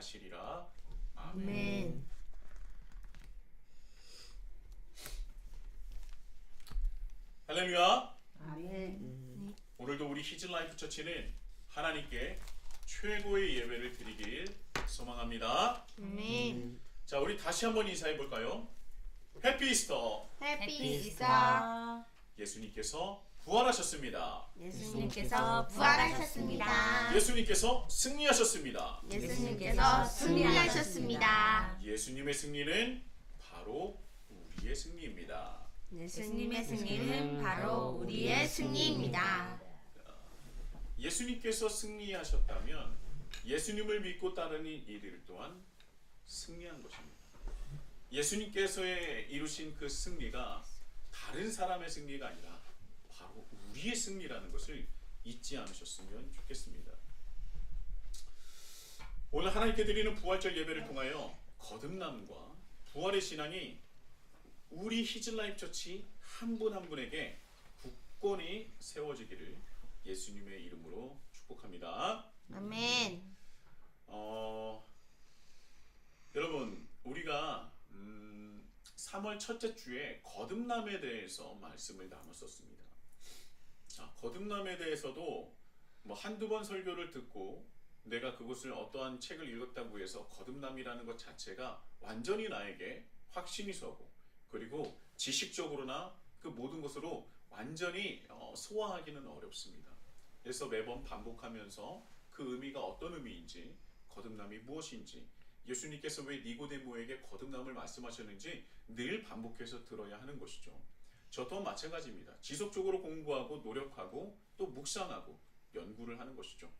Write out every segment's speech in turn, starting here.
하시리라. 아멘. 아멘. 할렐루야. 아멘. 오늘도 우리 히즐라이프 처치는 하나님께 최고의 예배를 드리길 소망합니다. 아멘. 자, 우리 다시 한번 인사해 볼까요? 해피 이스터. 해피 이스터. 예수님께서 부활하셨습니다. 예수님께서 부활하셨습니다. 예수님께서 승리하셨습니다. 예수님께서 승리하셨습니다. 예수님의 승리는 바로 우리의 승리입니다. 예수님의 승리는 바로 우리의 승리입니다. 예수님께서 승리하셨다면 예수님을 믿고 따르는 이들 또한 승리한 것입니다. 예수님께서 이루신 그 승리가 다른 사람의 승리가 아니라 바로 우리의 승리라는 것을 잊지 않으셨으면 좋겠습니다. 오늘 하나님께 드리는 부활절 예배를 통하여 거듭남과 부활의 신앙이 우리 히즐라이프 처치 한 분 한 분에게 굳건히 세워지기를 예수님의 이름으로 축복합니다. 아멘. 여러분, 우리가 3월 첫째 주에 거듭남에 대해서 말씀을 나눴었습니다. 자, 거듭남에 대해서도 뭐 한두 번 설교를 듣고 내가 그것을 어떠한 책을 읽었다고 해서 거듭남이라는 것 자체가 완전히 나에게 확신이 서고 그리고 지식적으로나 그 모든 것으로 완전히 소화하기는 어렵습니다. 그래서 매번 반복하면서 그 의미가 어떤 의미인지, 거듭남이 무엇인지, 예수님께서 왜 니고데모에게 거듭남을 말씀하셨는지 늘 반복해서 들어야 하는 것이죠. 저 또한 마찬가지입니다. 지속적으로 공부하고 노력하고 또 묵상하고 연구를 하는 것이죠.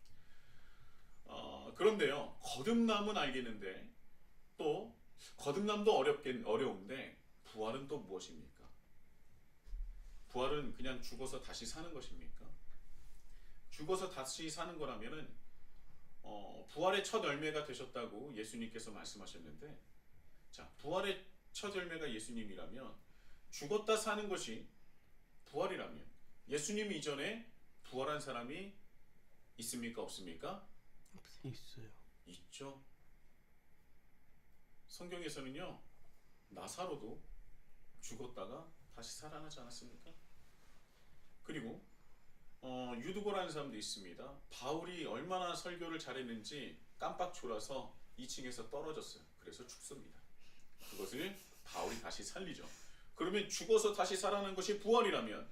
그런데요, 거듭남은 알겠는데 또 거듭남도 어려운데 부활은 또 무엇입니까? 부활은 그냥 죽어서 다시 사는 것입니까? 죽어서 다시 사는 거라면은 부활의 첫 열매가 되셨다고 예수님께서 말씀하셨는데, 자, 부활의 첫 열매가 예수님이라면 죽었다 사는 것이 부활이라면 예수님 이전에 부활한 사람이 있습니까? 없습니까? 있어요. 있죠. 성경에서는요, 나사로도 죽었다가 다시 살아나지 않았습니까? 그리고 유두고라는 사람도 있습니다. 바울이 얼마나 설교를 잘했는지 깜빡 졸아서 2층에서 떨어졌어요. 그래서 죽습니다. 그것을 바울이 다시 살리죠. 그러면 죽어서 다시 살아난 것이 부활이라면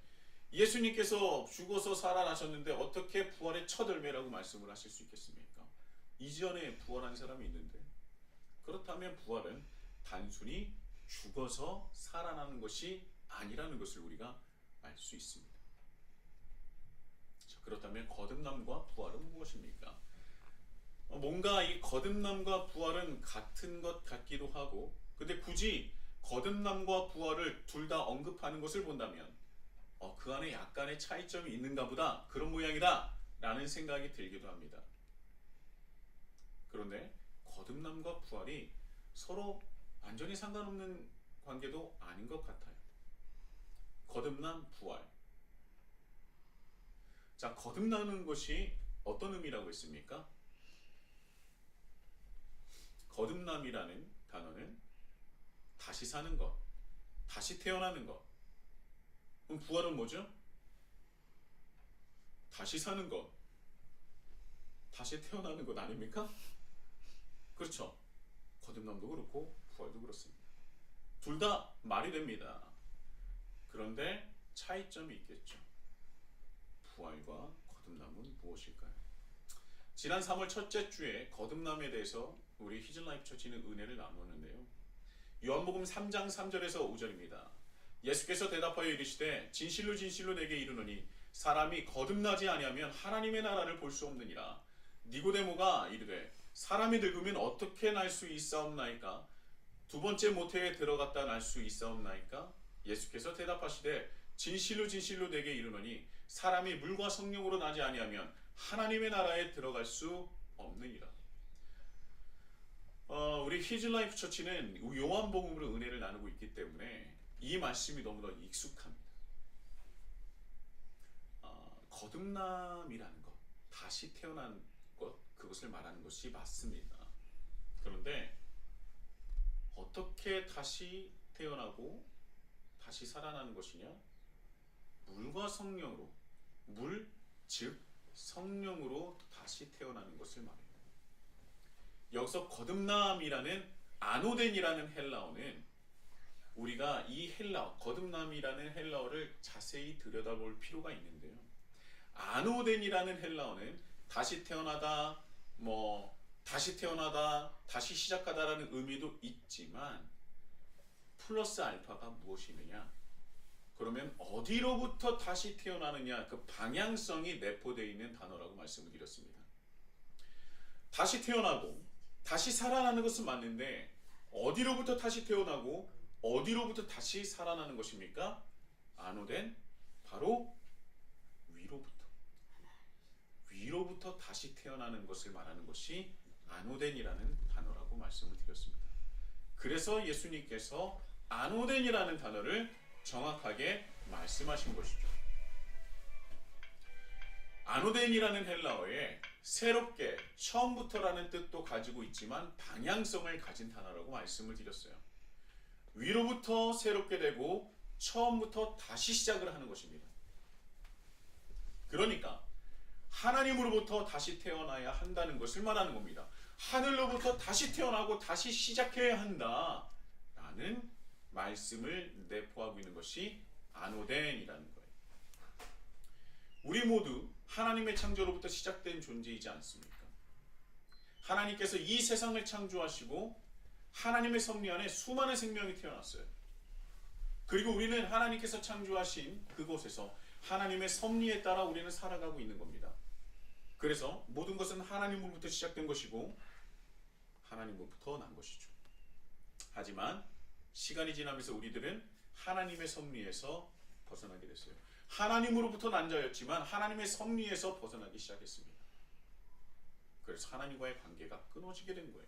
예수님께서 죽어서 살아나셨는데 어떻게 부활의 첫 열매라고 말씀을 하실 수 있겠습니까? 이전에 부활한 사람이 있는데, 그렇다면 부활은 단순히 죽어서 살아나는 것이 아니라는 것을 우리가 알 수 있습니다. 자, 그렇다면 거듭남과 부활은 무엇입니까? 뭔가 이 거듭남과 부활은 같은 것 같기도 하고, 근데 굳이 거듭남과 부활을 둘 다 언급하는 것을 본다면 그 안에 약간의 차이점이 있는가 보다, 그런 모양이다 라는 생각이 들기도 합니다. 그런데 거듭남과 부활이 서로 완전히 상관없는 관계도 아닌 것 같아요. 거듭남, 부활. 자, 거듭나는 것이 어떤 의미라고 했습니까? 거듭남이라는 단어는 다시 사는 것, 다시 태어나는 것. 그럼 부활은 뭐죠? 다시 사는 것, 다시 태어나는 것 아닙니까? 그렇죠. 거듭남도 그렇고 부활도 그렇습니다. 둘 다 말이 됩니다. 그런데 차이점이 있겠죠. 부활과 거듭남은 무엇일까요? 지난 3월 첫째 주에 거듭남에 대해서 우리 히즐라이프 처치는 은혜를 나누었는데요. 요한복음 3장 3절에서 5절입니다. 예수께서 대답하여 이르시되 진실로 진실로 내게 이르노니 사람이 거듭나지 아니하면 하나님의 나라를 볼 수 없느니라. 니고데모가 이르되 사람이 늙으면 어떻게 날 수 있사옵나이까? 두 번째 모태에 들어갔다 날 수 있사옵나이까? 예수께서 대답하시되 진실로 진실로 내게 이르노니 사람이 물과 성령으로 나지 아니하면 하나님의 나라에 들어갈 수 없느니라. 우리 히즐라이프 처치는 요한복음으로 은혜를 나누고 있기 때문에 이 말씀이 너무나 익숙합니다. 거듭남이라는 것, 다시 태어난 것, 그것을 말하는 것이 맞습니다. 어떻게 다시 태어나고 다시 살아나는 것이냐? 물과 성령으로, 물, 즉 성령으로 다시 태어나는 것을 말해요. 여기서 거듭남이라는 아노덴이라는 헬라어는 우리가 이 헬라어, 거듭남이라는 헬라어를 자세히 들여다볼 필요가 있는데요. 아노덴이라는 헬라어는 다시 태어나다, 다시 태어나다, 다시 시작하다라는 의미도 있지만 플러스 알파가 무엇이느냐? 그러면 어디로부터 다시 태어나느냐? 그 방향성이 내포되어 있는 단어라고 말씀을 드렸습니다. 다시 태어나고 다시 살아나는 것은 맞는데 어디로부터 다시 태어나고 어디로부터 다시 살아나는 것입니까? 아노덴, 바로 위로부터 다시 태어나는 것을 말하는 것이 아노덴이라는 단어라고 말씀을 드렸습니다. 그래서 예수님께서 아노덴이라는 단어를 정확하게 말씀하신 것이죠. 아노덴이라는 헬라어에 새롭게, 처음부터라는 뜻도 가지고 있지만 방향성을 가진 단어라고 말씀을 드렸어요. 위로부터 새롭게 되고 처음부터 다시 시작을 하는 것입니다. 그러니까 하나님으로부터 다시 태어나야 한다는 것을 말하는 겁니다. 하늘로부터 다시 태어나고 다시 시작해야 한다 라는 말씀을 내포하고 있는 것이 아노덴이라는 거예요. 우리 모두 하나님의 창조로부터 시작된 존재이지 않습니까? 하나님께서 이 세상을 창조하시고 하나님의 섭리 안에 수많은 생명이 태어났어요. 그리고 우리는 하나님께서 창조하신 그곳에서 하나님의 섭리에 따라 우리는 살아가고 있는 겁니다. 그래서 모든 것은 하나님으로부터 시작된 것이고 하나님으로부터 난 것이죠. 하지만 시간이 지나면서 우리들은 하나님의 섭리에서 벗어나게 됐어요. 하나님으로부터 난 자였지만 하나님의 섭리에서 벗어나기 시작했습니다. 그래서 하나님과의 관계가 끊어지게 된 거예요.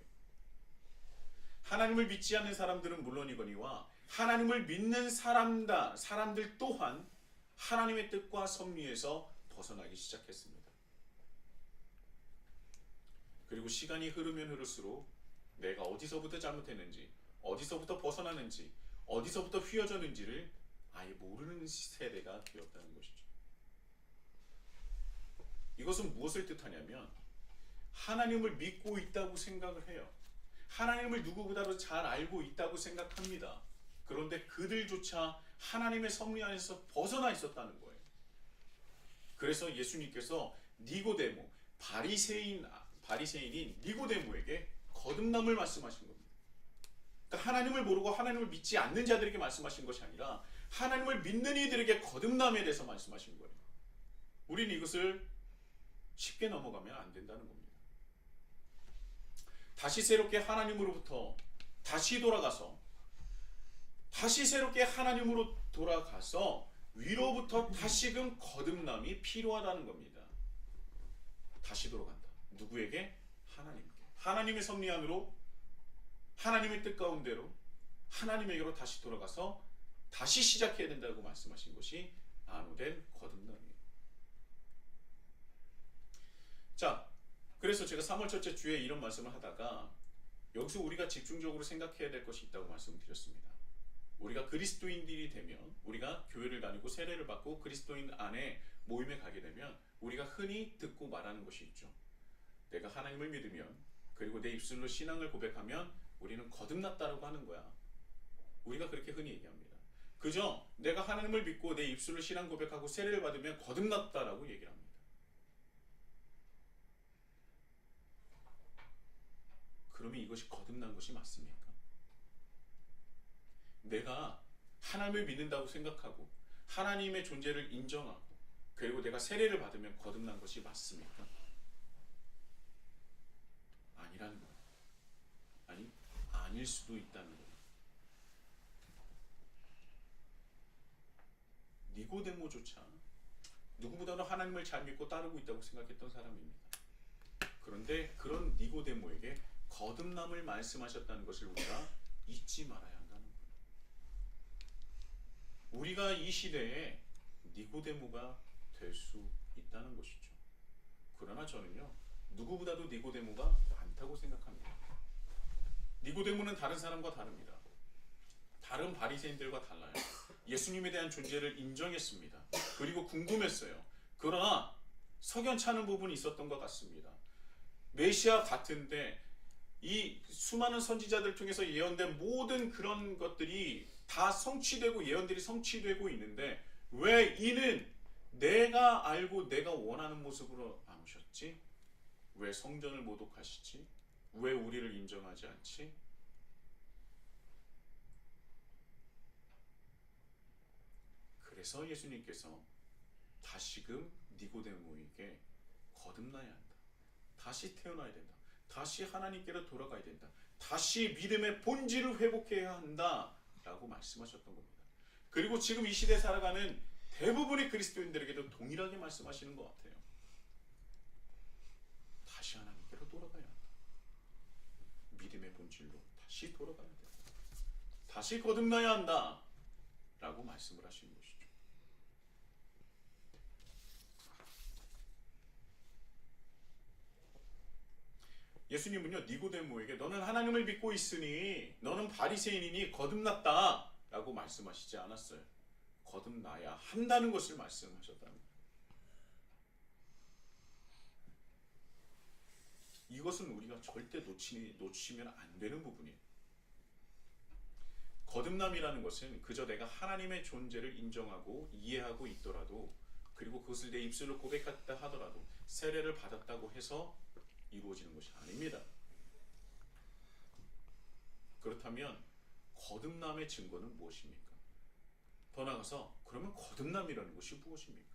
하나님을 믿지 않는 사람들은 물론이거니와 하나님을 믿는 사람들 또한 하나님의 뜻과 섭리에서 벗어나기 시작했습니다. 그리고 시간이 흐르면 흐를수록 내가 어디서부터 잘못했는지, 어디서부터 벗어나는지, 어디서부터 휘어졌는지를 아예 모르는 세대가 되었다는 것이죠. 이것은 무엇을 뜻하냐면 하나님을 믿고 있다고 생각을 해요. 하나님을 누구보다도 잘 알고 있다고 생각합니다. 그런데 그들조차 하나님의 섭리 안에서 벗어나 있었다는 거예요. 그래서 예수님께서 니고데모, 바리새인인 니고데모에게 거듭남을 말씀하신 겁니다. 그러니까 하나님을 모르고 하나님을 믿지 않는 자들에게 말씀하신 것이 아니라 하나님을 믿는 이들에게 거듭남에 대해서 말씀하신 거예요. 우리는 이것을 쉽게 넘어가면 안 된다는 겁니다. 다시 새롭게 하나님으로부터 다시 돌아가서 다시 새롭게 하나님으로 돌아가서 위로부터 다시금 거듭남이 필요하다는 겁니다. 다시 돌아간다. 누구에게? 하나님께. 하나님의 섭리 안으로, 하나님의 뜻 가운데로, 하나님에게로 다시 돌아가서 다시 시작해야 된다고 말씀하신 것이 아노된 거듭남이에요. 자, 그래서 제가 3월 첫째 주에 이런 말씀을 하다가 여기서 우리가 집중적으로 생각해야 될 것이 있다고 말씀을 드렸습니다. 우리가 그리스도인들이 되면, 우리가 교회를 다니고 세례를 받고 그리스도인 안에 모임에 가게 되면 우리가 흔히 듣고 말하는 것이 있죠. 내가 하나님을 믿으면, 그리고 내 입술로 신앙을 고백하면 우리는 거듭났다라고 하는 거야. 우리가 그렇게 흔히 얘기합니다. 그저 내가 하나님을 믿고 내 입술로 신앙 고백하고 세례를 받으면 거듭났다라고 얘기를 합니다. 그러면 이것이 거듭난 것이 맞습니까? 내가 하나님을 믿는다고 생각하고 하나님의 존재를 인정하고 그리고 내가 세례를 받으면 거듭난 것이 맞습니까? 아니라는 거예요. 아니, 아닐 수도 있다는 거예요. 니고데모조차 누구보다도 하나님을 잘 믿고 따르고 있다고 생각했던 사람입니다. 그런데 그런 니고데모에게 거듭남을 말씀하셨다는 것을 우리가 잊지 말아야 한다는 거예요. 우리가 이 시대에 니고데모가 될 수 있다는 것이죠. 그러나 저는요, 누구보다도 니고데모가 많다고 생각합니다. 니고데모는 다른 사람과 다릅니다. 다른 바리새인들과 달라요. 예수님에 대한 존재를 인정했습니다. 그리고 궁금했어요. 그러나 석연찮은 부분이 있었던 것 같습니다. 메시아 같은데 이 수많은 선지자들 통해서 예언된 모든 그런 것들이 다 성취되고 예언들이 성취되고 있는데 왜 이는 내가 알고 내가 원하는 모습으로 안 오셨지? 왜 성전을 모독하시지? 왜 우리를 인정하지 않지? 그래서 예수님께서 다시금 니고데모에게 거듭나야 한다. 다시 태어나야 된다. 다시 하나님께로 돌아가야 된다. 다시 믿음의 본질을 회복해야 한다. 라고 말씀하셨던 겁니다. 그리고 지금 이 시대에 살아가는 대부분의 그리스도인들에게도 동일하게 말씀하시는 것 같아요. 다시 하나님께로 돌아가야 한다. 믿음의 본질로 다시 돌아가야 된다. 다시 거듭나야 한다. 라고 말씀을 하시는 것이죠. 예수님은요 니고데모에게 너는 하나님을 믿고 있으니 너는 바리새인이니 거듭났다 라고 말씀하시지 않았어요. 거듭나야 한다는 것을 말씀하셨답니다. 이것은 우리가 절대 놓치면 안 되는 부분이에요. 거듭남이라는 것은 그저 내가 하나님의 존재를 인정하고 이해하고 있더라도 그리고 그것을 내 입술로 고백했다 하더라도 세례를 받았다고 해서 이루어지는 것이 아닙니다. 그렇다면 거듭남의 증거는 무엇입니까? 더 나아가서 그러면 거듭남이라는 것이 무엇입니까?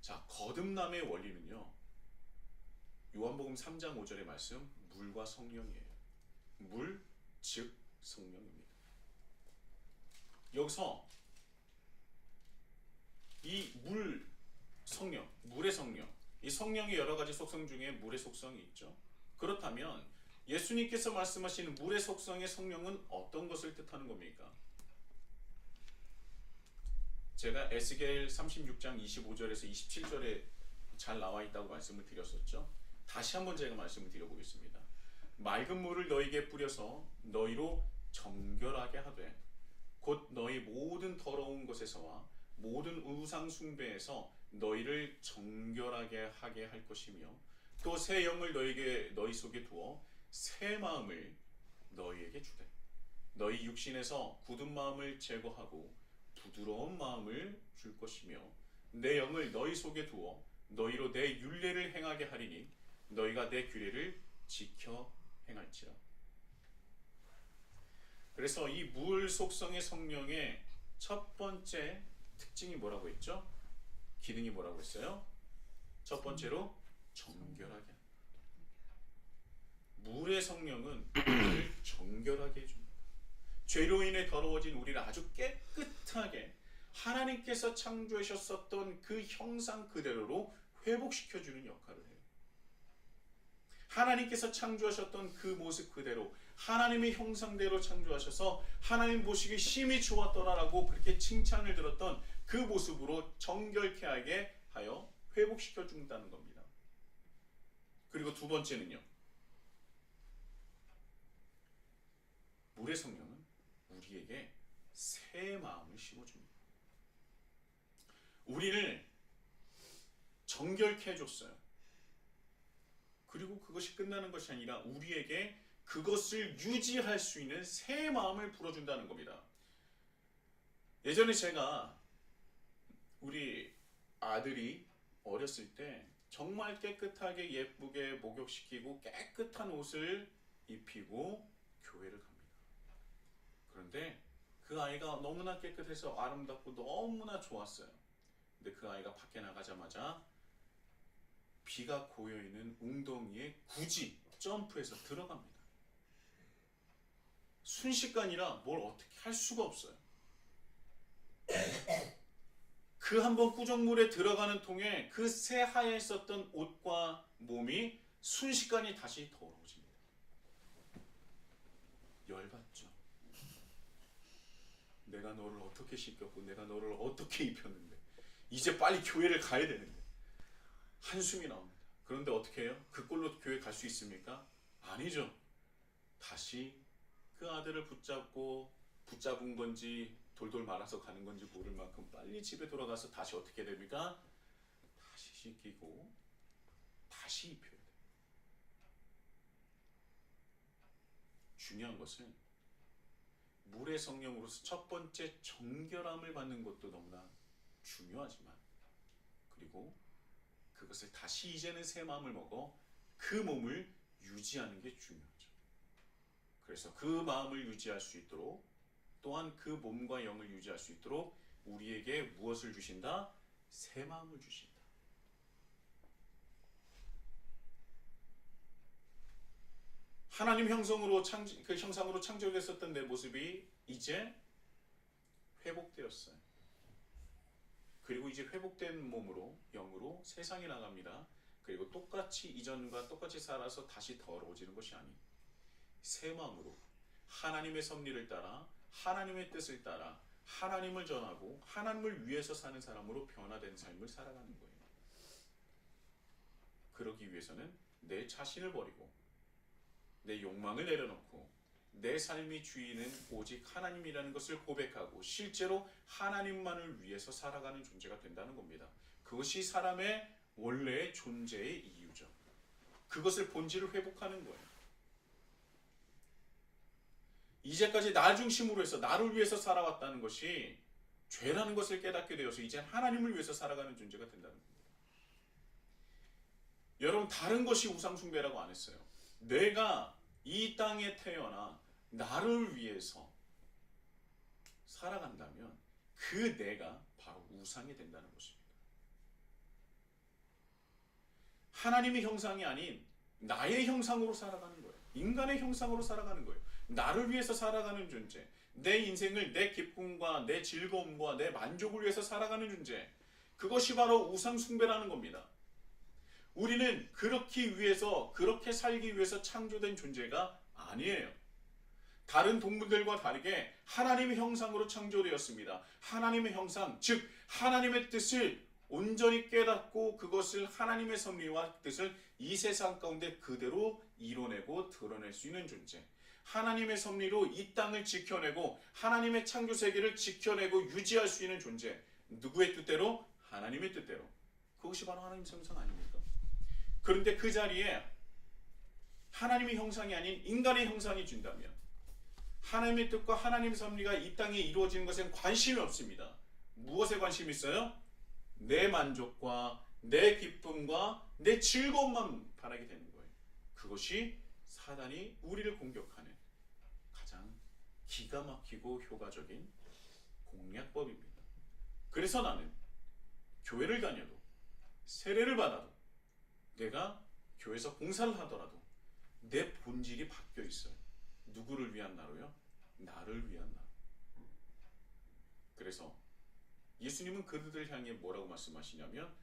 자, 거듭남의 원리는요. 요한복음 3장 5절의 말씀 물과 성령이에요. 물, 즉 성령입니다. 여기서 이 물, 성령, 물의 성령, 이 성령의 여러 가지 속성 중에 물의 속성이 있죠. 그렇다면 예수님께서 말씀하시는 물의 속성의 성령은 어떤 것을 뜻하는 겁니까? 제가 에스겔 36장 25절에서 27절에 잘 나와 있다고 말씀을 드렸었죠. 다시 한번 제가 말씀을 드려보겠습니다. 맑은 물을 너희에게 뿌려서 너희로 정결하게 하되 곧 너희 모든 더러운 것에서와 모든 우상 숭배에서 너희를 정결하게 하게 할 것이며 또 새 영을 너희 속에 두어 새 마음을 너희에게 주되 너희 육신에서 굳은 마음을 제거하고 부드러운 마음을 줄 것이며 내 영을 너희 속에 두어 너희로 내 율례를 행하게 하리니 너희가 내 규례를 지켜 행할지라. 그래서 이 물 속성의 성령의 첫 번째 특징이 뭐라고 했죠? 기능이 뭐라고 했어요? 첫 번째로 정결하게 합니다. 물의 성령은 우리를 정결하게 해줍니다. 죄로 인해 더러워진 우리를 아주 깨끗하게 하나님께서 창조하셨었던 그 형상 그대로로 회복시켜주는 역할을 해요. 하나님께서 창조하셨던 그 모습 그대로 하나님의 형상대로 창조하셔서 하나님 보시기 심히 좋았더라라고 그렇게 칭찬을 들었던 그 모습으로 정결케 하게 하여 회복시켜 준다는 겁니다. 그리고 두 번째는요. 물의 성령은 우리에게 새 마음을 심어줍니다. 우리를 정결케 해줬어요. 그리고 그것이 끝나는 것이 아니라 우리에게 그것을 유지할 수 있는 새 마음을 불어준다는 겁니다. 예전에 제가 우리 아들이 어렸을 때 정말 깨끗하게 예쁘게 목욕시키고 깨끗한 옷을 입히고 교회를 갑니다. 그런데 그 아이가 너무나 깨끗해서 아름답고 너무나 좋았어요. 근데 그 아이가 밖에 나가자마자 비가 고여있는 웅덩이에 굳이 점프해서 들어갑니다. 순식간이라 뭘 어떻게 할 수가 없어요. 그 한 번 꾸정물에 들어가는 통에 그 새하얘 있었던 옷과 몸이 순식간에 다시 더러워집니다. 열받죠. 내가 너를 어떻게 씻겼고 내가 너를 어떻게 입혔는데 이제 빨리 교회를 가야 되는데 한숨이 나옵니다. 그런데 어떻게 해요? 그 꼴로 교회 갈 수 있습니까? 아니죠. 다시 그 아들을 붙잡은 건지 돌돌 말아서 가는 건지 모를 만큼 빨리 집에 돌아가서 다시 어떻게 됩니까? 다시 씻기고 다시 입혀야 돼요. 중요한 것은 물의 성령으로서 첫 번째 정결함을 받는 것도 너무나 중요하지만, 그리고 그것을 다시 이제는 새 마음을 먹어 그 몸을 유지하는 게 중요하죠. 그래서 그 마음을 유지할 수 있도록, 또한 그 몸과 영을 유지할 수 있도록 우리에게 무엇을 주신다? 새 마음을 주신다. 하나님 형상으로 창조됐었던 내 모습이 이제 회복되었어요. 그리고 이제 회복된 몸으로, 영으로 세상에 나갑니다. 그리고 똑같이 이전과 똑같이 살아서 다시 더러워지는 것이 아닌 새 마음으로 하나님의 섭리를 따라, 하나님의 뜻을 따라 하나님을 전하고 하나님을 위해서 사는 사람으로 변화된 삶을 살아가는 거예요. 그러기 위해서는 내 자신을 버리고 내 욕망을 내려놓고 내 삶의 주인은 오직 하나님이라는 것을 고백하고 실제로 하나님만을 위해서 살아가는 존재가 된다는 겁니다. 그것이 사람의 원래의 존재의 이유죠. 그것을 본질을 회복하는 거예요. 이제까지 나 중심으로 해서 나를 위해서 살아왔다는 것이 죄라는 것을 깨닫게 되어서 이제 하나님을 위해서 살아가는 존재가 된다는 겁니다. 여러분, 다른 것이 우상숭배라고 안 했어요. 내가 이 땅에 태어나 나를 위해서 살아간다면 그 내가 바로 우상이 된다는 것입니다. 하나님의 형상이 아닌 나의 형상으로 살아가는 거예요. 인간의 형상으로 살아가는 거예요. 나를 위해서 살아가는 존재, 내 인생을 내 기쁨과 내 즐거움과 내 만족을 위해서 살아가는 존재, 그것이 바로 우상숭배라는 겁니다. 우리는 그렇게 살기 위해서 창조된 존재가 아니에요. 다른 동물들과 다르게 하나님의 형상으로 창조되었습니다. 하나님의 형상, 즉 하나님의 뜻을 온전히 깨닫고 그것을 하나님의 섭리와 뜻을 이 세상 가운데 그대로 이뤄내고 드러낼 수 있는 존재, 하나님의 섭리로 이 땅을 지켜내고 하나님의 창조 세계를 지켜내고 유지할 수 있는 존재, 누구의 뜻대로? 하나님의 뜻대로. 그것이 바로 하나님의 형상 아닙니까? 그런데 그 자리에 하나님의 형상이 아닌 인간의 형상이 준다면 하나님의 뜻과 하나님의 섭리가 이 땅에 이루어지는 것엔 관심이 없습니다. 무엇에 관심이 있어요? 내 만족과 내 기쁨과 내 즐거움만 바라게 되는 거예요. 그것이 사단이 우리를 공격하는 가장 기가 막히고 효과적인 공략법입니다. 그래서 나는 교회를 다녀도 세례를 받아도 내가 교회에서 봉사를 하더라도 내 본질이 바뀌어 있어요. 누구를 위한 나로요? 나를 위한 나로. 그래서 예수님은 그들을 향해 뭐라고 말씀하시냐면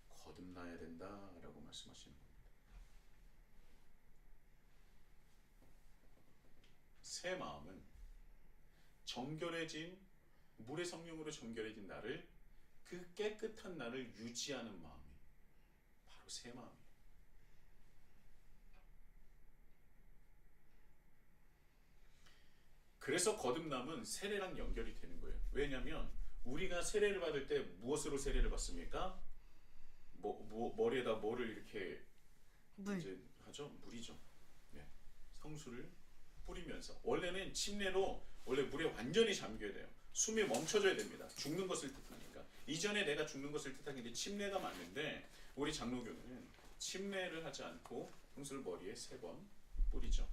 거듭나야 된다라고 말씀하시는 겁니다. 새 마음은 정결해진 물의 성령으로 정결해진 나를, 그 깨끗한 나를 유지하는 마음이 바로 새 마음이에요. 그래서 거듭남은 세례랑 연결이 되는 거예요. 왜냐하면 우리가 세례를 받을 때 무엇으로 세례를 받습니까? 머리에다 뭐를 이렇게 물. 이제 하죠? 물이죠. 네. 성수를 뿌리면서, 원래는 침례로 원래 물에 완전히 잠겨야 돼요. 숨이 멈춰져야 됩니다. 죽는 것을 뜻하니까. 이전에 내가 죽는 것을 뜻하는 게 침례가 맞는데 우리 장로교는 침례를 하지 않고 성수를 머리에 3번 뿌리죠.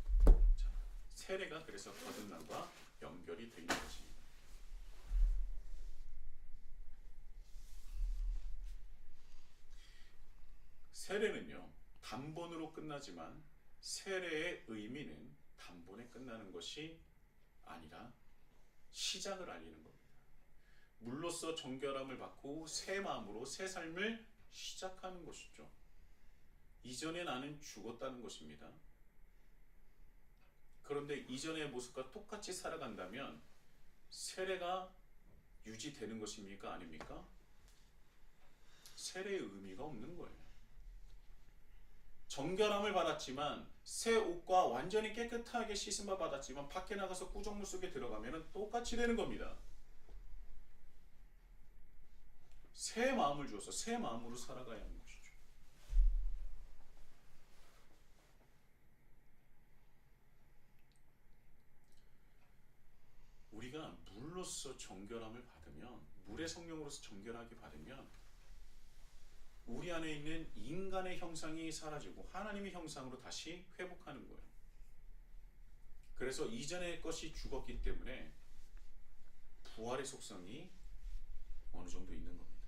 자, 세례가 그래서 거듭남과 연결이 되어 있는 것입니다. 세례는요, 단번으로 끝나지만 세례의 의미는 단번에 끝나는 것이 아니라 시작을 알리는 겁니다. 물로써 정결함을 받고 새 마음으로 새 삶을 시작하는 것이죠. 이전에 나는 죽었다는 것입니다. 그런데 이전의 모습과 똑같이 살아간다면 세례가 유지되는 것입니까? 아닙니까? 세례의 의미가 없는 거예요. 정결함을 받았지만 새 옷과 완전히 깨끗하게 씻음을 받았지만 밖에 나가서 구정물 속에 들어가면 똑같이 되는 겁니다. 새 마음을 주어서 새 마음으로 살아가야 하는 것이죠. 우리가 물로서 정결함을 받으면, 물의 성령으로서 정결하게 받으면 우리 안에 있는 인간의 형상이 사라지고 하나님의 형상으로 다시 회복하는 거예요. 그래서 이전의 것이 죽었기 때문에 부활의 속성이 어느 정도 있는 겁니다.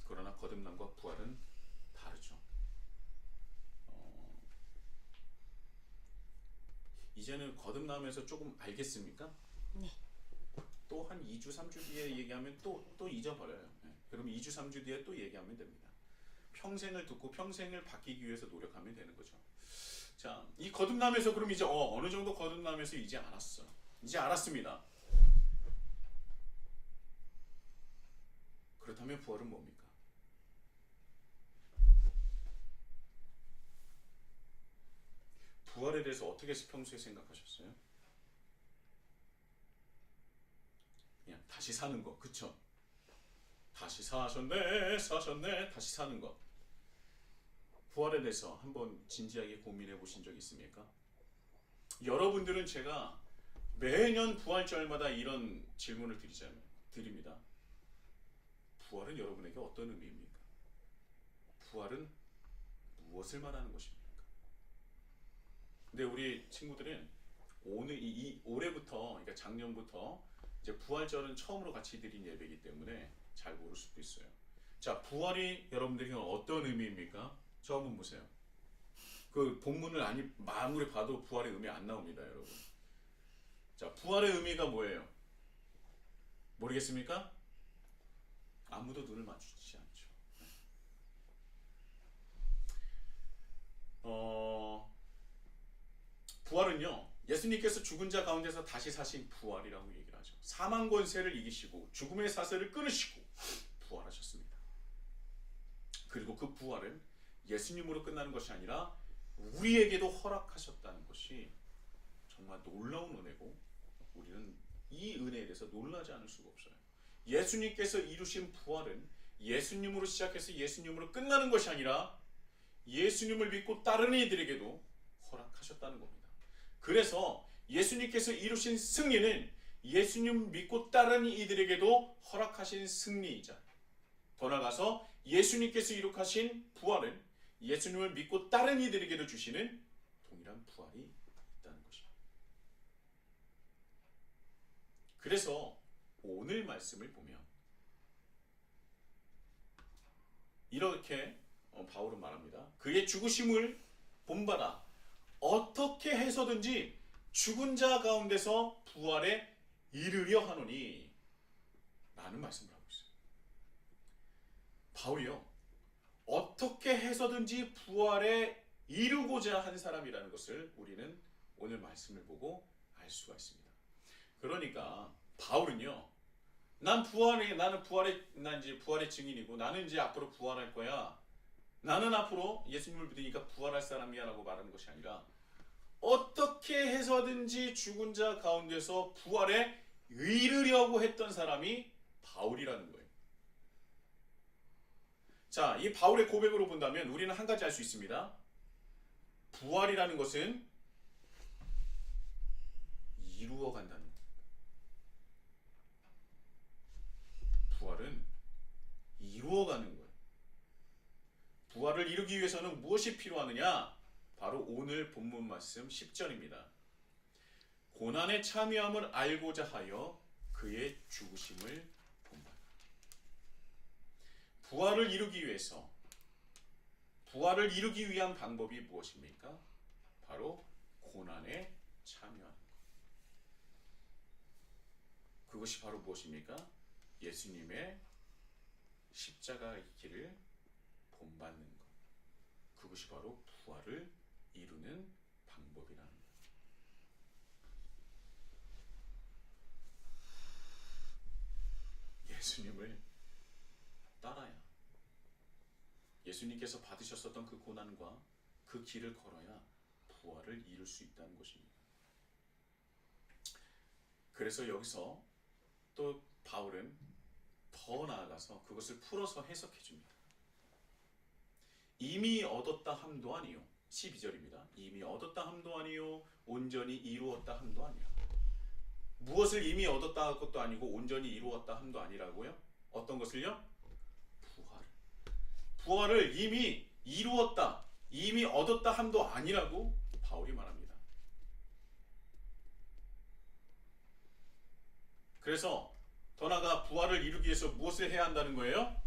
그러나 거듭남과 부활은 다르죠. 이제는 거듭남에서 조금 알겠습니까? 네. 또 한 2주, 3주 뒤에 얘기하면 또 잊어버려요. 그럼 2주, 3주 뒤에 또 얘기하면 됩니다. 평생을 듣고 평생을 바뀌기 위해서 노력하면 되는 거죠. 자, 이 거듭남에서 그럼 이제 어느 정도 거듭남에서 이제 알았어. 이제 알았습니다. 그렇다면 부활은 뭡니까? 부활에 대해서 어떻게 평소에 생각하셨어요? 그냥 다시 사는 거, 그쵸? 다시 사셨네, 다시 사는 것. 부활에 대해서 한번 진지하게 고민해 보신 적 있습니까? 여러분들은 제가 매년 부활절마다 이런 질문을 드립니다. 부활은 여러분에게 어떤 의미입니까? 부활은 무엇을 말하는 것입니까? 근데 우리 친구들은 올해부터, 그러니까 작년부터 이제 부활절은 처음으로 같이 드린 예배이기 때문에 잘 모를 수도 있어요. 자, 부활이 여러분들에게 어떤 의미입니까? 저 한번 보세요. 그 본문을 아무리 봐도 부활의 의미 안 나옵니다, 여러분. 자, 부활의 의미가 뭐예요? 모르겠습니까? 아무도 눈을 맞추지 않죠. 부활은요, 예수님께서 죽은 자 가운데서 다시 사신 부활이라고 얘기를 하죠. 사망 권세를 이기시고 죽음의 사슬을 끊으시고 부활하셨습니다. 그리고 그 부활은 예수님으로 끝나는 것이 아니라 우리에게도 허락하셨다는 것이 정말 놀라운 은혜고, 우리는 이 은혜에 대해서 놀라지 않을 수가 없어요. 예수님께서 이루신 부활은 예수님으로 시작해서 예수님으로 끝나는 것이 아니라 예수님을 믿고 따르는 이들에게도 허락하셨다는 겁니다. 그래서 예수님께서 이루신 승리는 예수님 믿고 따르는 이들에게도 허락하신 승리이자, 더 나아가서 예수님께서 이룩하신 부활은 예수님을 믿고 따르는 이들에게도 주시는 동일한 부활이 있다는 것입니다. 그래서 오늘 말씀을 보면 이렇게 바울은 말합니다. 그의 죽으심을 본받아 어떻게 해서든지 죽은 자 가운데서 부활에 이르려 하노니 라는 말씀을 하고 있어요. 바울이요, 어떻게 해서든지 부활에 이루고자 한 사람이라는 것을 우리는 오늘 말씀을 보고 알 수가 있습니다. 그러니까 바울은요, 난 이제 부활의 증인이고 나는 이제 앞으로 부활할 거야, 나는 앞으로 예수님을 믿으니까 부활할 사람이야라고 말하는 것이 아니라 어떻게 해서든지 죽은 자 가운데서 부활에 이르려고 했던 사람이 바울이라는 거예요. 자, 이 바울의 고백으로 본다면 우리는 한 가지 알 수 있습니다. 부활이라는 것은 이루어간다는 거예요. 부활은 이루어가는 거예요. 부활을 이루기 위해서는 무엇이 필요하느냐? 바로 오늘 본문 말씀 10절입니다. 고난에 참여함을 알고자 하여 그의 죽으심을 본받아. 부활을 이루기 위한 방법이 무엇입니까? 바로 고난에 참여하는 것. 그것이 바로 무엇입니까? 예수님의 십자가의 길을 본받는 것. 그것이 바로 부활을 이루는 방법이라는 거예요. 예수님을 따라야, 예수님께서 받으셨었던 그 고난과 그 길을 걸어야 부활을 이룰 수 있다는 것입니다. 그래서 여기서 또 바울은 더 나아가서 그것을 풀어서 해석해 줍니다. 이미 얻었다 함도 아니요. 12절입니다. 이미 얻었다 함도 아니요. 온전히 이루었다 함도 아니라. 무엇을 이미 얻었다 할 것도 아니고 온전히 이루었다 함도 아니라고요? 어떤 것을요? 부활을. 부활을 이미 이루었다, 이미 얻었다 함도 아니라고 바울이 말합니다. 그래서 더 나아가 부활을 이루기 위해서 무엇을 해야 한다는 거예요?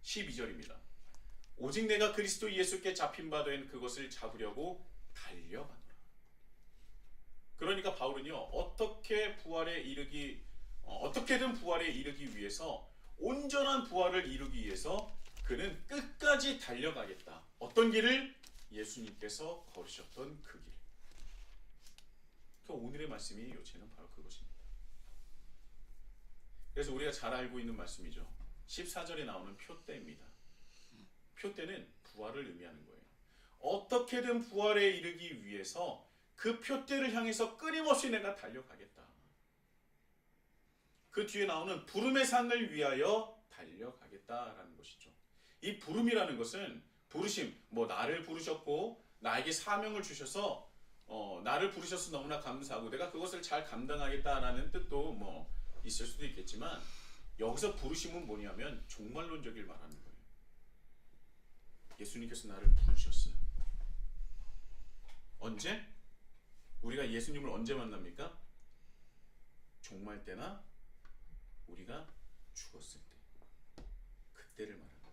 12절입니다. 오직 내가 그리스도 예수께 잡힌 바 된 그것을 잡으려고 달려가노라. 그러니까 바울은요, 어떻게든 부활에 이르기 위해서, 온전한 부활을 이루기 위해서 그는 끝까지 달려가겠다. 어떤 길을? 예수님께서 걸으셨던 그 길. 오늘의 말씀이 요체는 바로 그것입니다. 그래서 우리가 잘 알고 있는 말씀이죠. 14절에 나오는 표대입니다. 표대는 부활을 의미하는 거예요. 어떻게든 부활에 이르기 위해서 그 표대를 향해서 끊임없이 내가 달려가겠다. 그 뒤에 나오는 부름의 상을 위하여 달려가겠다라는 것이죠. 이 부름이라는 것은 부르심, 나를 부르셨고 나에게 사명을 주셔서 나를 부르셔서 너무나 감사하고 내가 그것을 잘 감당하겠다라는 뜻도 있을 수도 있겠지만, 여기서 부르심은 뭐냐면 종말론적일 말하는 거예요. 예수님께서 나를 부르셨어요. 언제? 우리가 예수님을 언제 만납니까? 종말 때나 우리가 죽었을 때, 그때를 말하는 거예요.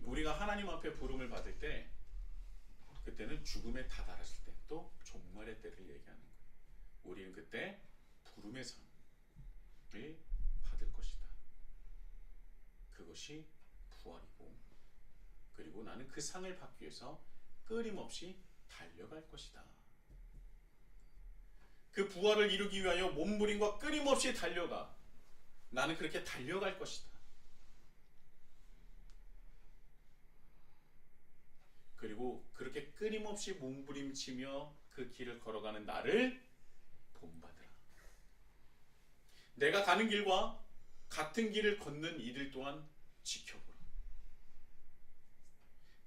우리가 하나님 앞에 부름을 받을 때, 그때는 죽음에 다다랐을 때, 또 종말의 때를 얘기하는 거예요. 우리는 그때 부름의 상을 받을 것이다. 그것이 부활이고, 그리고 나는 그 상을 받기 위해서 끊임없이 달려갈 것이다. 그 부활을 이루기 위하여 몸부림과 끊임없이 달려가. 나는 그렇게 달려갈 것이다. 그리고 그렇게 끊임없이 몸부림치며 그 길을 걸어가는 나를 본받으라. 내가 가는 길과 같은 길을 걷는 이들 또한 지켜보라.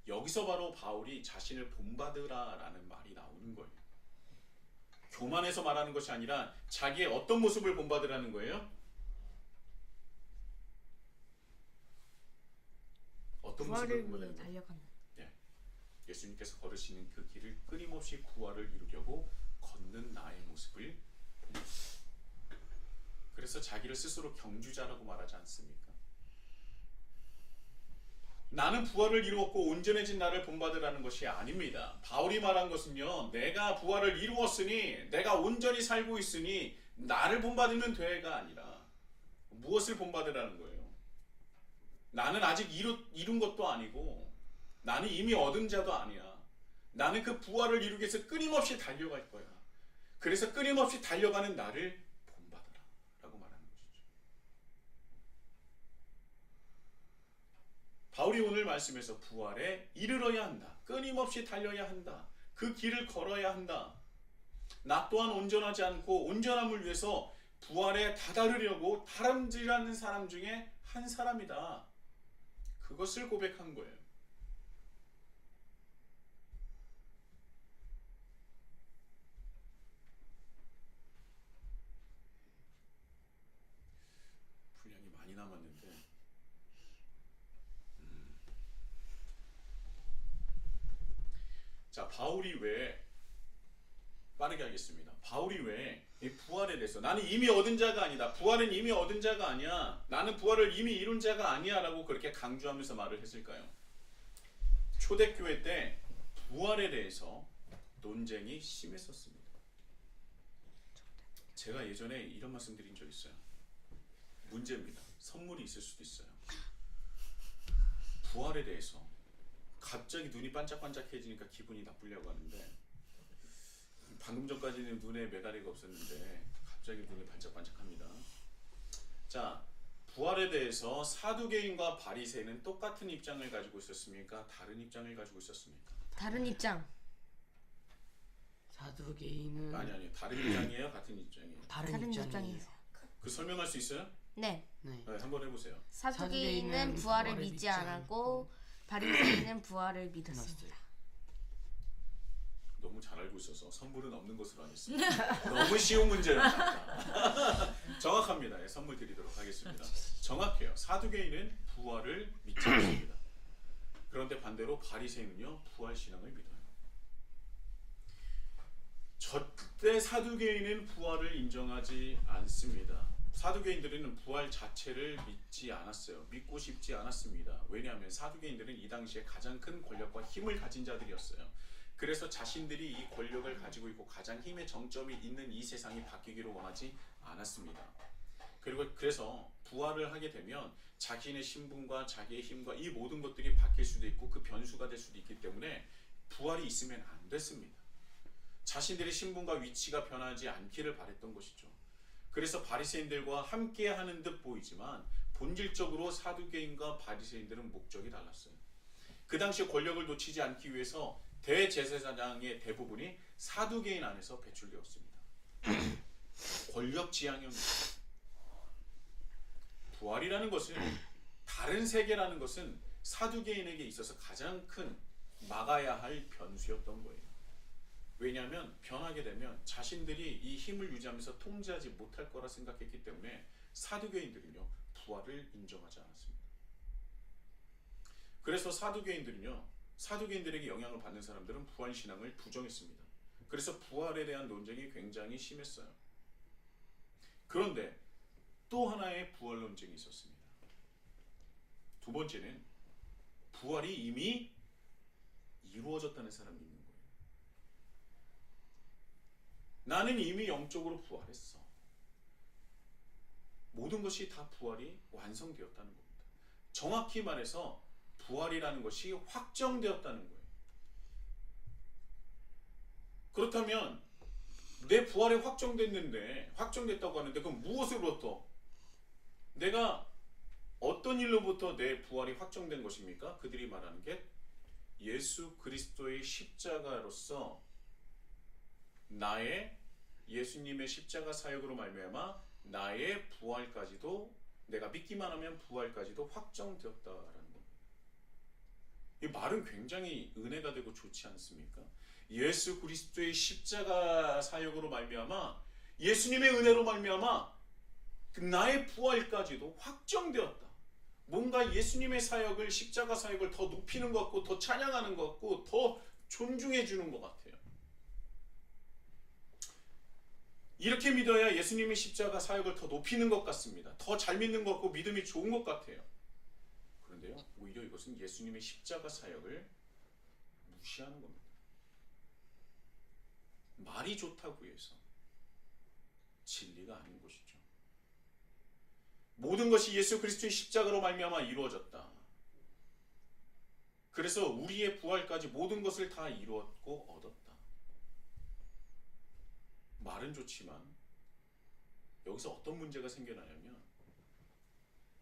여기서 바로 바울이 자신을 본받으라라는 말이 나오는 거예요. 교만해서 말하는 것이 아니라 자기의 어떤 모습을 본받으라는 거예요? 어떤 모습을 본받으라는 거예요? 예수님께서 걸으시는 그 길을 끊임없이 부활을 이루려고 걷는 나의 모습을 봅니다. 그래서 자기를 스스로 경주자라고 말하지 않습니까? 나는 부활을 이루었고 온전해진 나를 본받으라는 것이 아닙니다. 바울이 말한 것은요, 내가 부활을 이루었으니, 내가 온전히 살고 있으니 나를 본받으면 돼가 아니라 무엇을 본받으라는 거예요? 나는 아직 이룬 것도 아니고, 나는 이미 얻은 자도 아니야. 나는 그 부활을 이루기 위해서 끊임없이 달려갈 거야. 그래서 끊임없이 달려가는 나를 본받아라 라고 말하는 것이죠. 바울이 오늘 말씀에서 부활에 이르러야 한다, 끊임없이 달려야 한다, 그 길을 걸어야 한다, 나 또한 온전하지 않고 온전함을 위해서 부활에 다다르려고 다름질하는 사람 중에 한 사람이다, 그것을 고백한 거예요. 분량이 많이 남았는데 자, 바울이 왜, 빠르게 하겠습니다. 바울이 왜 이 부활에 대해서, 나는 이미 얻은 자가 아니다, 부활은 이미 얻은 자가 아니야, 나는 부활을 이미 이룬 자가 아니야 라고 그렇게 강조하면서 말을 했을까요? 초대교회 때 부활에 대해서 논쟁이 심했었습니다. 제가 예전에 이런 말씀 드린 적 있어요. 문제입니다. 선물이 있을 수도 있어요. 부활에 대해서 갑자기 눈이 반짝반짝해지니까 기분이 나쁘려고 하는데, 방금 전까지는 눈에 메가리가 없었는데 갑자기 눈이 반짝반짝합니다. 자, 부활에 대해서 사두개인과 바리새인은 똑같은 입장을 가지고 있었습니까? 다른 입장을 가지고 있었습니까? 다른 입장. 사두개인은 아니 다른 입장이에요? 같은 입장이에요? 다른 다른 입장이에요. 입장이에요. 그 설명할 수 있어요? 네. 네. 네, 한번 해보세요. 사두개인은 부활을 믿지 않았고 바리새인은 부활을 믿었습니다. 너무 잘 알고 있어서 선물은 없는 것으로 하겠습니다. 너무 쉬운 문제였다. 정확합니다. 예, 선물 드리도록 하겠습니다. 정확해요. 사두개인은 부활을 믿지 않습니다. 그런데 반대로 바리새인은요 부활 신앙을 믿어요. 절대 사두개인은 부활을 인정하지 않습니다. 사두개인들은 부활 자체를 믿지 않았어요. 믿고 싶지 않았습니다. 왜냐하면 사두개인들은 이 당시에 가장 큰 권력과 힘을 가진 자들이었어요. 그래서 자신들이 이 권력을 가지고 있고 가장 힘의 정점이 있는 이 세상이 바뀌기를 원하지 않았습니다. 그래서 부활을 하게 되면 자기의 신분과 자기의 힘과 이 모든 것들이 바뀔 수도 있고 그 변수가 될 수도 있기 때문에 부활이 있으면 안 됐습니다. 자신들의 신분과 위치가 변하지 않기를 바랬던 것이죠. 그래서 바리새인들과 함께 하는 듯 보이지만 본질적으로 사두개인과 바리새인들은 목적이 달랐어요. 그 당시 권력을 놓치지 않기 위해서 대제사장의 대부분이 사두개인 안에서 배출되었습니다. 권력 지향형입니다. 부활이라는 것은 다른 세계라는 것은 사두개인에게 있어서 가장 큰 막아야 할 변수였던 거예요. 왜냐하면 변하게 되면 자신들이 이 힘을 유지하면서 통제하지 못할 거라 생각했기 때문에 사두개인들은요 부활을 인정하지 않았습니다. 그래서 사두개인들에게 영향을 받는 사람들은 부활 신앙을 부정했습니다. 그래서 부활에 대한 논쟁이 굉장히 심했어요. 그런데 또 하나의 부활 논쟁이 있었습니다. 두 번째는 부활이 이미 이루어졌다는 사람이 있는 거예요. 나는 이미 영적으로 부활했어. 모든 것이 다 부활이 완성되었다는 겁니다. 정확히 말해서 부활이라는 것이 확정되었다는 거예요. 그렇다면 내 부활이 확정됐다고 하는데 그럼 무엇으로부터? 내가 어떤 일로부터 내 부활이 확정된 것입니까? 그들이 말하는 게 예수 그리스도의 십자가로서 나의 예수님의 십자가 사역으로 말미암아 나의 부활까지도 내가 믿기만 하면 부활까지도 확정되었다라는 겁니다. 이 말은 굉장히 은혜가 되고 좋지 않습니까? 예수 그리스도의 십자가 사역으로 말미암아 예수님의 은혜로 말미암아 나의 부활까지도 확정되었다. 뭔가 예수님의 사역을 십자가 사역을 더 높이는 것 같고 더 찬양하는 것 같고 더 존중해 주는 것 같아요. 이렇게 믿어야 예수님의 십자가 사역을 더 높이는 것 같습니다. 더 잘 믿는 것 같고 믿음이 좋은 것 같아요. 그런데요, 오히려 이것은 예수님의 십자가 사역을 무시하는 겁니다. 말이 좋다고 해서 진리가 아닌 것이죠. 모든 것이 예수 그리스도의 십자가로 말미암아 이루어졌다. 그래서 우리의 부활까지 모든 것을 다 이루었고 얻었다. 말은 좋지만 여기서 어떤 문제가 생겨나냐면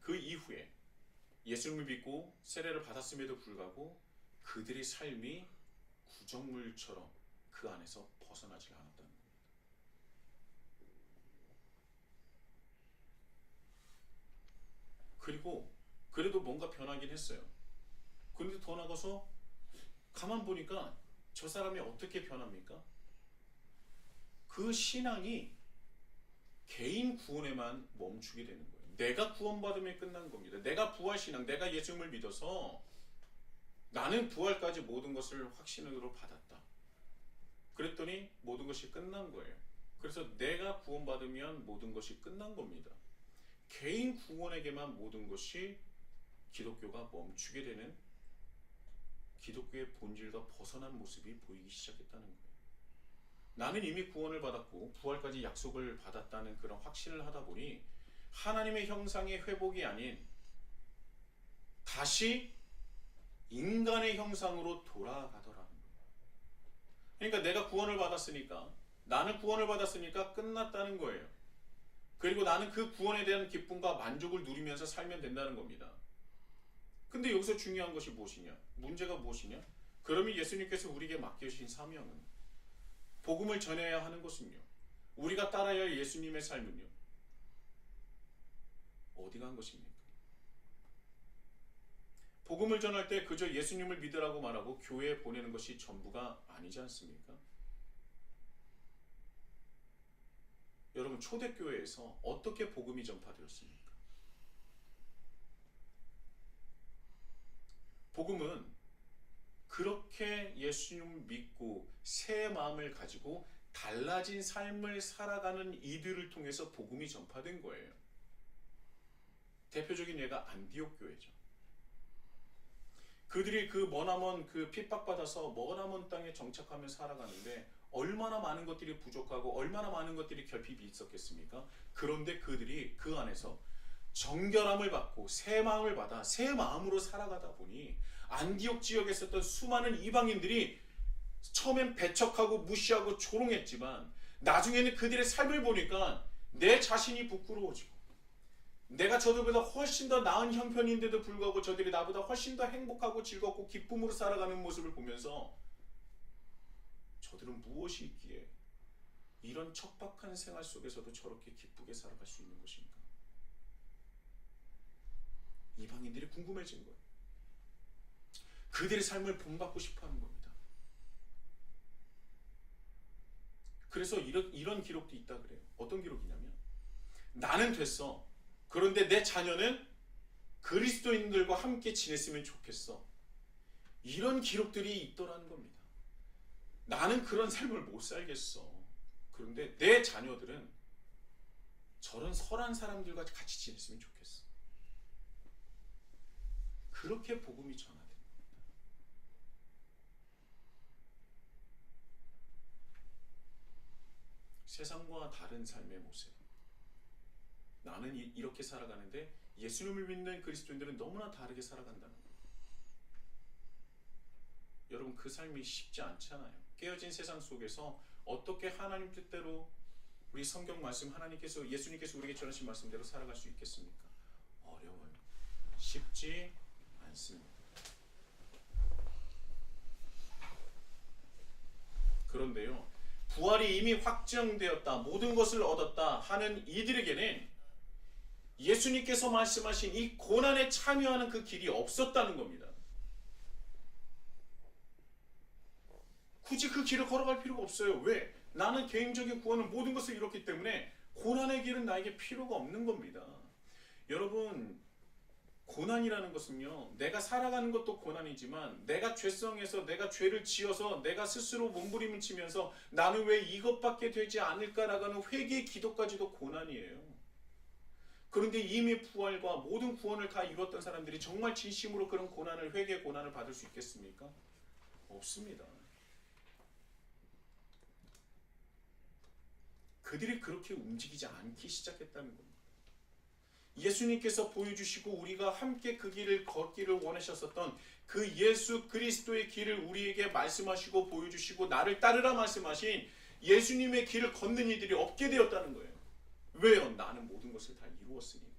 그 이후에 예수님을 믿고 세례를 받았음에도 불구하고 그들의 삶이 구정물처럼 그 안에서 벗어나지 않았다는 겁니다. 그리고 그래도 뭔가 변하긴 했어요. 그런데 더 나가서 가만 보니까 저 사람이 어떻게 변합니까? 그 신앙이 개인 구원에만 멈추게 되는 거예요. 내가 구원받으면 끝난 겁니다. 내가 부활신앙, 내가 예수님을 믿어서 나는 부활까지 모든 것을 확신으로 받았다. 그랬더니 모든 것이 끝난 거예요. 그래서 내가 구원받으면 모든 것이 끝난 겁니다. 개인 구원에게만 모든 것이 기독교가 멈추게 되는 기독교의 본질과 벗어난 모습이 보이기 시작했다는 거예요. 나는 이미 구원을 받았고 부활까지 약속을 받았다는 그런 확신을 하다 보니 하나님의 형상의 회복이 아닌 다시 인간의 형상으로 돌아가더라는 거예요. 그러니까 내가 구원을 받았으니까 나는 구원을 받았으니까 끝났다는 거예요. 그리고 나는 그 구원에 대한 기쁨과 만족을 누리면서 살면 된다는 겁니다. 근데 여기서 중요한 것이 무엇이냐? 문제가 무엇이냐? 그러면 예수님께서 우리에게 맡겨주신 사명은, 복음을 전해야 하는 것은요, 우리가 따라야 할 예수님의 삶은요, 어디 간 것입니까? 복음을 전할 때 그저 예수님을 믿으라고 말하고 교회에 보내는 것이 전부가 아니지 않습니까? 여러분, 초대교회에서 어떻게 복음이 전파되었습니까? 복음은 그렇게 예수님을 믿고 새 마음을 가지고 달라진 삶을 살아가는 이들을 통해서 복음이 전파된 거예요. 대표적인 예가 안디옥 교회죠. 그들이 그 머나먼 그 핍박받아서 머나먼 땅에 정착하며 살아가는데 얼마나 많은 것들이 부족하고 얼마나 많은 것들이 결핍이 있었겠습니까? 그런데 그들이 그 안에서 정결함을 받고 새 마음을 받아 새 마음으로 살아가다 보니 안디옥 지역에 있었던 수많은 이방인들이 처음엔 배척하고 무시하고 조롱했지만 나중에는 그들의 삶을 보니까 내 자신이 부끄러워지고, 내가 저들보다 훨씬 더 나은 형편인데도 불구하고 저들이 나보다 훨씬 더 행복하고 즐겁고 기쁨으로 살아가는 모습을 보면서 저들은 무엇이 있기에 이런 척박한 생활 속에서도 저렇게 기쁘게 살아갈 수 있는 것인가? 이방인들이 궁금해진 거예요. 그들의 삶을 본받고 싶어하는 겁니다. 그래서 이런 기록도 있다 그래요. 어떤 기록이냐면, 나는 됐어. 그런데 내 자녀는 그리스도인들과 함께 지냈으면 좋겠어. 이런 기록들이 있더라는 겁니다. 나는 그런 삶을 못 살겠어. 그런데 내 자녀들은 저런 선한 사람들과 같이 지냈으면 좋겠어. 그렇게 복음이 전하됩니다. 세상과 다른 삶의 모습. 나는 이렇게 살아가는데 예수님을 믿는 그리스도인들은 너무나 다르게 살아간다는 거예요. 여러분, 그 삶이 쉽지 않잖아요. 깨어진 세상 속에서 어떻게 하나님 뜻대로 우리 성경 말씀, 하나님께서, 예수님께서 우리에게 전하신 말씀대로 살아갈 수 있겠습니까? 어려워요. 쉽지 않습니다. 그런데요, 부활이 이미 확정되었다, 모든 것을 얻었다 하는 이들에게는 예수님께서 말씀하신 이 고난에 참여하는 그 길이 없었다는 겁니다. 굳이 그 길을 걸어갈 필요가 없어요. 왜? 나는 개인적인 구원을 모든 것을 이뤘기 때문에 고난의 길은 나에게 필요가 없는 겁니다. 여러분, 고난이라는 것은요, 내가 살아가는 것도 고난이지만 내가 죄성에서, 내가 죄를 지어서 내가 스스로 몸부림을 치면서 나는 왜 이것밖에 되지 않을까라고 하는 회개의 기도까지도 고난이에요. 그런데 이미 부활과 모든 구원을 다 이뤘던 사람들이 정말 진심으로 그런 고난을, 회개의 고난을 받을 수 있겠습니까? 없습니다. 그들이 그렇게 움직이지 않기 시작했다는 겁니다. 예수님께서 보여주시고 우리가 함께 그 길을 걷기를 원하셨었던 그 예수 그리스도의 길을 우리에게 말씀하시고 보여주시고 나를 따르라 말씀하신 예수님의 길을 걷는 이들이 없게 되었다는 거예요. 왜요? 나는 모든 것을 다 이루었으니까.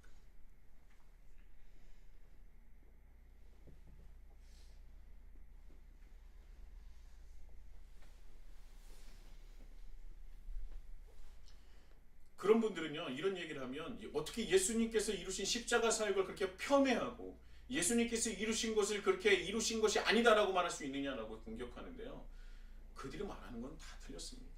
그런 분들은요, 이런 얘기를 하면 어떻게 예수님께서 이루신 십자가 사역을 그렇게 폄훼하고 예수님께서 이루신 것을 그렇게 이루신 것이 아니다라고 말할 수 있느냐라고 공격하는데요, 그들이 말하는 건 다 틀렸습니다.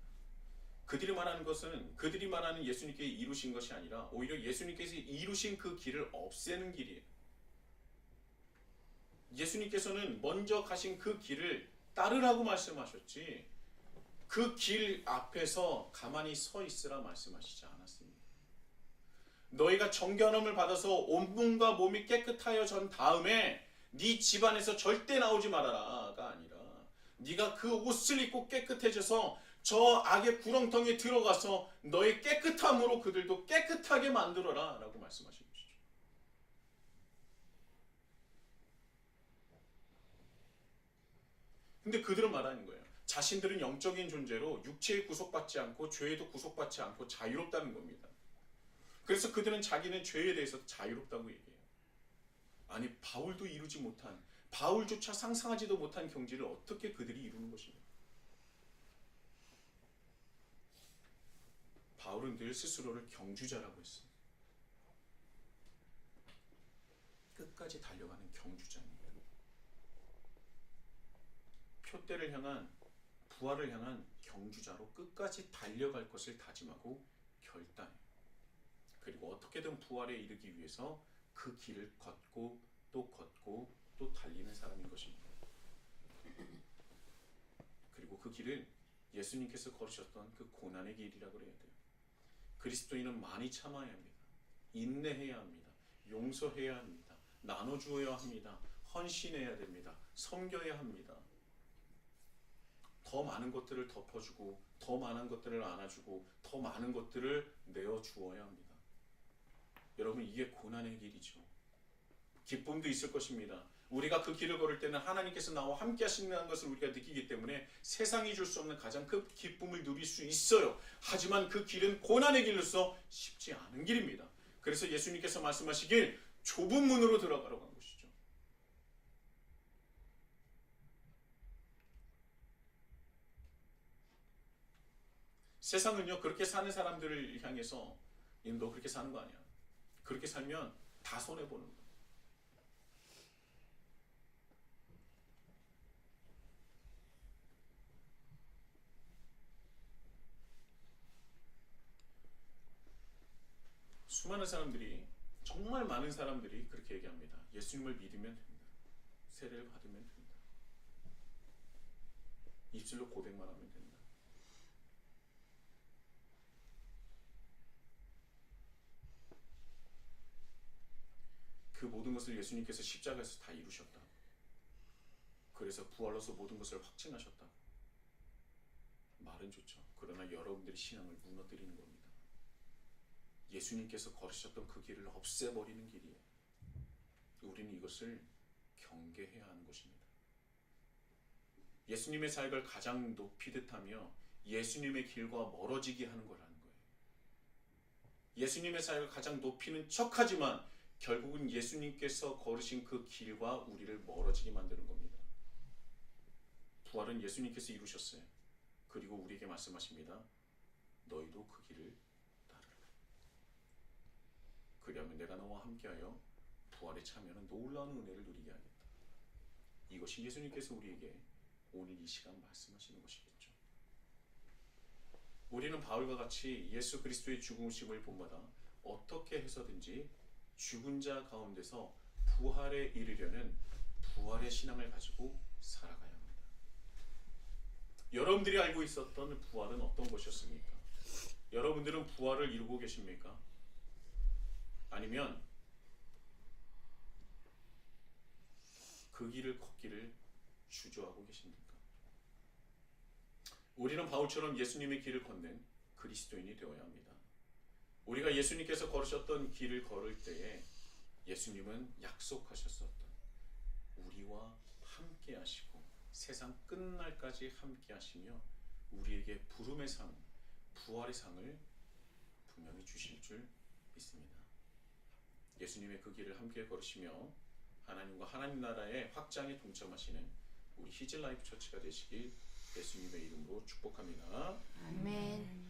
그들이 말하는 것은 그들이 말하는 예수님께서 이루신 것이 아니라 오히려 예수님께서 이루신 그 길을 없애는 길이에요. 예수님께서는 먼저 가신 그 길을 따르라고 말씀하셨지 그 길 앞에서 가만히 서 있으라 말씀하시지 않았습니다. 너희가 정결함을 받아서 온몸과 몸이 깨끗하여 전 다음에 네 집안에서 절대 나오지 말아라가 아니라 네가 그 옷을 입고 깨끗해져서 저 악의 구렁텅이에 들어가서 너의 깨끗함으로 그들도 깨끗하게 만들어라 라고 말씀하신 것이죠. 근데 그들은 말하는 거예요. 자신들은 영적인 존재로 육체에 구속받지 않고 죄에도 구속받지 않고 자유롭다는 겁니다. 그래서 그들은 자기는 죄에 대해서 자유롭다고 얘기해요. 아니 바울도 이루지 못한, 바울조차 상상하지도 못한 경지를 어떻게 그들이 이루는 것입니까? 바울은 늘 스스로를 경주자라고 했어요. 끝까지 달려가는 경주자입니다. 표대를 향한, 부활을 향한 경주자로 끝까지 달려갈 것을 다짐하고 결단해요. 그리고 어떻게든 부활에 이르기 위해서 그 길을 걷고 또 달리는 사람인 것입니다. 그리고 그 길을 예수님께서 걸으셨던 그 고난의 길이라고 해야 돼요. 그리스도인은 많이 참아야 합니다. 인내해야 합니다. 용서해야 합니다. 나눠주어야 합니다. 헌신해야 됩니다. 섬겨야 합니다. 더 많은 것들을 덮어주고 더 많은 것들을 안아주고 더 많은 것들을 내어주어야 합니다. 여러분 이게 고난의 길이죠. 기쁨도 있을 것입니다. 우리가 그 길을 걸을 때는 하나님께서 나와 함께 하신다는 것을 우리가 느끼기 때문에 세상이 줄 수 없는 가장 큰 기쁨을 누릴 수 있어요. 하지만 그 길은 고난의 길로서 쉽지 않은 길입니다. 그래서 예수님께서 말씀하시길 좁은 문으로 들어가라고 한 것이죠. 세상은요 그렇게 사는 사람들을 향해서 너 그렇게 사는 거 아니야. 그렇게 살면 다 손해보는 거야. 수많은 사람들이, 정말 많은 사람들이 그렇게 얘기합니다. 예수님을 믿으면 됩니다. 세례를 받으면 됩니다. 입술로 고백만 하면 됩니다. 그 모든 것을 예수님께서 십자가에서 다 이루셨다. 그래서 부활로서 모든 것을 확증하셨다. 말은 좋죠. 그러나 여러분들의 신앙을 무너뜨리는 겁니다. 예수님께서 걸으셨던 그 길을 없애버리는 길이에요. 우리는 이것을 경계해야 하는 것입니다. 예수님의 사역을 가장 높이 듯하며 예수님의 길과 멀어지게 하는 거라는 거예요. 예수님의 사역을 가장 높이는 척하지만 결국은 예수님께서 걸으신 그 길과 우리를 멀어지게 만드는 겁니다. 부활은 예수님께서 이루셨어요. 그리고 우리에게 말씀하십니다. 너희도 그 길을 따르라. 그리하면 내가 너와 함께하여 부활에 참여하는 놀라운 은혜를 누리게 하겠다. 이것이 예수님께서 우리에게 오늘 이 시간 말씀하시는 것이겠죠. 우리는 바울과 같이 예수 그리스도의 죽으심을 본받아 어떻게 해서든지 죽은 자 가운데서 부활에 이르려는 부활의 신앙을 가지고 살아가야 합니다. 여러분들이 알고 있었던 부활은 어떤 것이었습니까? 여러분들은 부활을 이루고 계십니까? 아니면 그 길을 걷기를 주저하고 계십니까? 우리는 바울처럼 예수님의 길을 걷는 그리스도인이 되어야 합니다. 우리가 예수님께서 걸으셨던 길을 걸을 때에 예수님은 약속하셨었던 우리와 함께 하시고 세상 끝날까지 함께 하시며 우리에게 부름의 상, 부활의 상을 분명히 주실 줄 믿습니다. 예수님의 그 길을 함께 걸으시며 하나님과 하나님 나라의 확장에 동참하시는 우리 히즐라이프 처치가 되시길 예수님의 이름으로 축복합니다. 아멘.